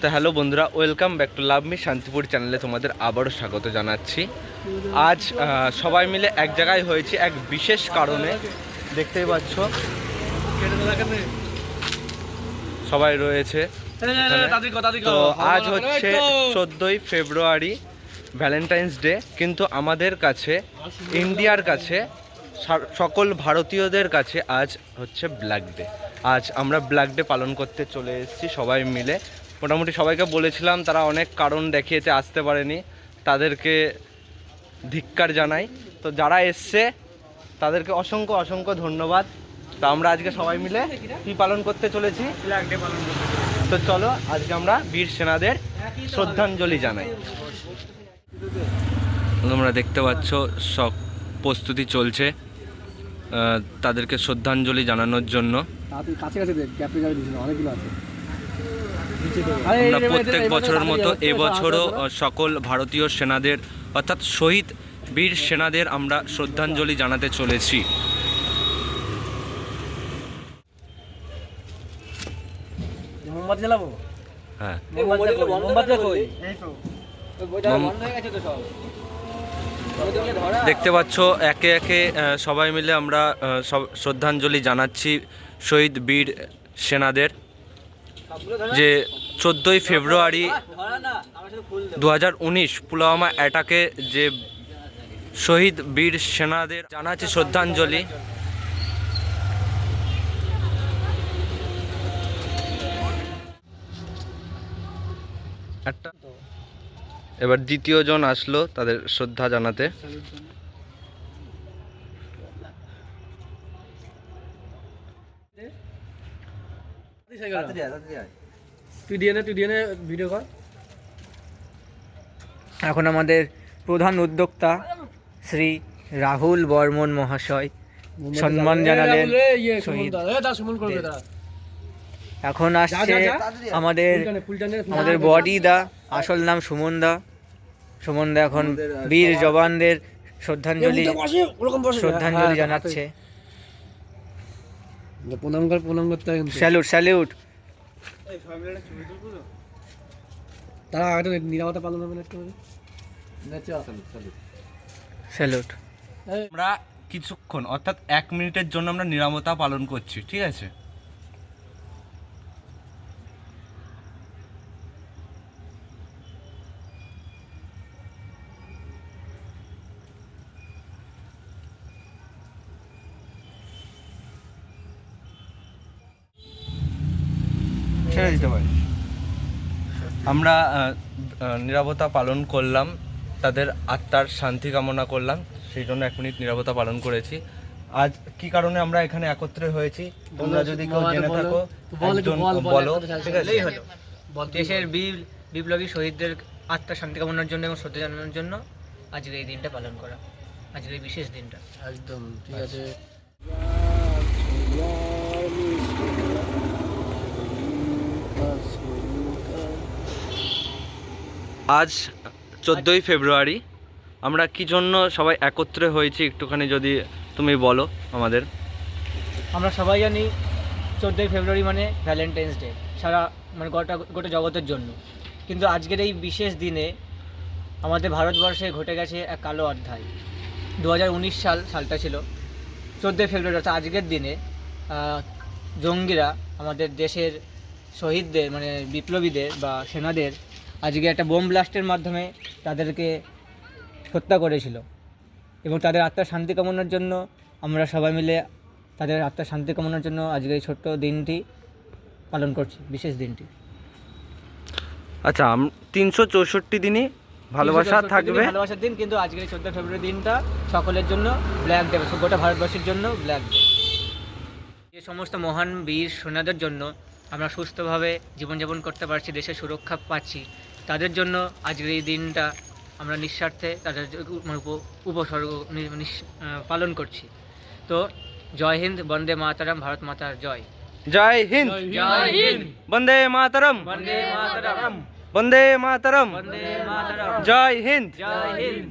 তো হ্যালো বন্ধুরা, welcome back to love me Shantipur চ্যানেলে তোমাদের আবারও স্বাগত জানাচ্ছি। আজ সবাই মিলে এক জায়গায় হয়েছে এক বিশেষ কারণে। দেখতেই পাচ্ছ সবাই রয়েছে। তো আজ হচ্ছে 14ই ফেব্রুয়ারি, ভ্যালেন্টাইন্স ডে। কিন্তু আমাদের কাছে, ইন্ডিয়ার কাছে, সকল ভারতীয়দের কাছে আজ হচ্ছে ব্ল্যাক ডে। আজ আমরা ব্ল্যাক ডে পালন করতে চলে এসেছি সবাই মিলে। মোটামুটি সবাইকে বলেছিলাম, তারা অনেক কারণ দেখিয়েছে, আসতে পারেনি, তাদেরকে ধিক্কার জানাই। তো যারা এসছে তাদেরকে অসংখ্য অসংখ্য ধন্যবাদ। তো আমরা আজকে সবাই মিলে কি পালন করতে চলেছি? ব্ল্যাক ডে পালন করতে। তো চলো আজকে আমরা বীর সেনাদের শ্রদ্ধাঞ্জলি জানাই। তোমরা দেখতে পাচ্ছ সব প্রস্তুতি চলছে তাদেরকে শ্রদ্ধাঞ্জলি জানানোর জন্য। আমরা প্রত্যেক বছরের মতো এবছরও সকল ভারতীয় সেনাদের অর্থাৎ শহীদ বীর সেনাদের আমরা শ্রদ্ধাঞ্জলি জানাতে চলেছি। হ্যাঁ, দেখতে পাচ্ছ একে একে সবাই মিলে আমরা সব শ্রদ্ধাঞ্জলি জানাচ্ছি শহীদ বীর সেনাদের। যে 14ই ফেব্রুয়ারি 2019 পুলওয়ামা অ্যাটাকে যে শহীদ বীর সেনাদের জানাচ্ছি শ্রদ্ধাঞ্জলি। এবার দ্বিতীয় জন আসলো তাদের শ্রদ্ধা জানাতে। এখন আমাদের প্রধান উদ্যোক্তা শ্রী রাহুল বর্মন মহাশয় সম্মান জানালেন শহীদ। এখন আসছে আমাদের বডি দা, আসল নাম সুমন দা। সুমন দা এখন বীর জওয়ানদের শ্রদ্ধাঞ্জলি জানাচ্ছে। Salute salute. তারা নিরাপত্তা পালন হবে না, স্যালুট। আমরা কিছুক্ষণ অর্থাৎ 1 মিনিটের জন্য আমরা নিরাপত্তা পালন করছি, ঠিক আছে? ছেড়ে দিতে পারি। আমরা নিরাপত্তা পালন করলাম, তাদের আত্মার শান্তি কামনা করলাম, সেই জন্য 1 মিনিট নিরাপত্তা পালন করেছি। আজ কি কারণে আমরা এখানে একত্রে হয়েছি তোমরা যদি কেউ জেনে থাকো একজন বলো, ঠিক আছে? দেশের বিপ্লবী শহীদদের আত্মার শান্তি কামনার জন্য এবং শ্রদ্ধা জানানোর জন্য আজকের এই দিনটা পালন করা, আজকের এই বিশেষ দিনটা। একদম ঠিক আছে। আজ 14ই ফেব্রুয়ারি, আমরা কি জন্য সবাই একত্রে হয়েছি একটুখানি যদি তুমি বলো আমাদের। আমরা সবাই জানি 14ই ফেব্রুয়ারি মানে ভ্যালেন্টাইন্স ডে, সারা মানে গোটা জগতের জন্য। কিন্তু আজকের এই বিশেষ দিনে আমাদের ভারতবর্ষে ঘটে গেছে এক কালো অধ্যায়। 2019 সালটা ছিল 14ই ফেব্রুয়ারি, অর্থাৎ আজকের দিনে জঙ্গিরা আমাদের দেশের শহীদদের মানে বিপ্লবীদের বা সেনাদের আজকে একটা বোম ব্লাস্টের মাধ্যমে তাদেরকে হত্যা করেছিল। এবং তাদের আত্মার শান্তি কামনার জন্য আমরা সবাই মিলে তাদের আত্মার শান্তি কামনার জন্য আজকে এই ছোট্ট দিনটি পালন করছি, বিশেষ দিনটি। আচ্ছা, 364 দিনই ভালোবাসা থাকবে, ভালোবাসার দিন। কিন্তু আজকের এই 14 ফেব্রুয়ারি দিনটা সকলের জন্য ব্ল্যাক ডে, গোটা ভারতবর্ষের জন্য ব্ল্যাক ডে। যে সমস্ত মহান বীর সেনাদের জন্য আমরা সুস্থভাবে জীবনযাপন করতে পারছি, দেশের সুরক্ষা পাচ্ছি, তাদের জন্য আজকের এই দিনটা আমরা নিঃস্বার্থে তাদের উপসর্গ পালন করছি। তো জয় হিন্দ, বন্দে মাতারাম, ভারত মাতার জয়। জয় হিন্দ, জয় হিন্দ, বন্দে মাতরম, বন্দে মাতারাম, বন্দে মাতরম, বন্দে মাতারাম, জয় হিন্দ, জয় হিন্দ।